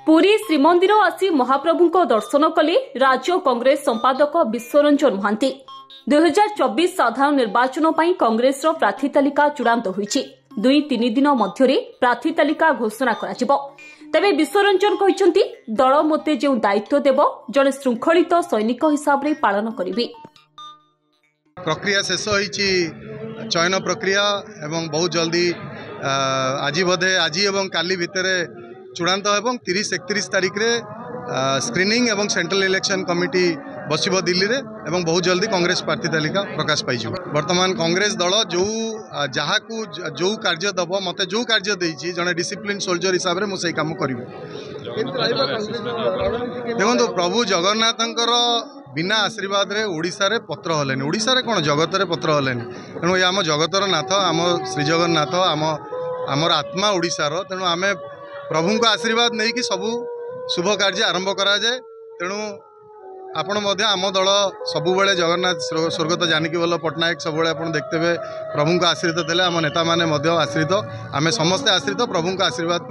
पुरी श्रीमंदिर आसी महाप्रभु को दर्शन कले राज्य कांग्रेस संपादक विश्वरंजन महांती। 2024 साधारण निर्वाचन पर कांग्रेस प्रार्थी तालिका चूड़ांत होईछि। 2-3 दिन मध्य प्रार्थी तालिका घोषणा करा तेबे विश्वरंजन कहते दल मते जो दायित्व देव जड़े श्रृंखलित सैनिक हिसाब से पालन करी। प्रक्रिया शेष होईछि चयन प्रक्रिया एवं बहुत जल्दी आज बोधे आज एवं काली भितर चूड़ांत एवं 30-31 तारीख रे स्क्रीनिंग एवं सेंट्रल इलेक्शन कमिटी बसिबो दिल्ली रे एवं बहुत जल्दी कांग्रेस प्रार्थी तालिका प्रकाश पाइजु। वर्तमान कांग्रेस दल जो जहाकू जो कार्य दब मते जो कार्य देछि जने डिसिप्लिन सोल्जर हिसाब रे मु सेही काम करिवि। देखो प्रभु जगन्नाथंकर बिना आशीर्वाद रे ओडिसा रे पत्र हलेनी। ओडिसा रे कोन जगत रे पत्र हलेनी। तेणु ये आम जगतर नाथ आम श्री जगन्नाथ आमर आत्मा ओडिसा रो। तेणु आमे प्रभु को आशीर्वाद नहीं कि सबू शुभ कार्य आरंभ करा जाए। तेणु आपण मध्य आम दल सबु बेले जगन्नाथ स्वर्गत जानकी वल्लभ पट्टनायक सब आप देखते हुए प्रभु को आश्रित थे। आम नेता मैंने आश्रित आम समस्ते आश्रित प्रभु को आशीर्वाद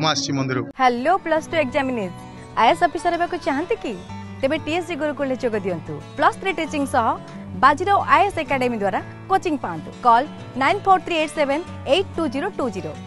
मुझे मंदिर। हेलो +2 एग्जामिनीज आईएएस ऑफिसर हेबाकु चाहंती कि तेबे टीएससी गुरुकुल जोग दियंतु। +3 टीचिंग सह बाजीराव आईएएस एकेडमी द्वारा कोचिंग पांतु। कॉल 9438782020।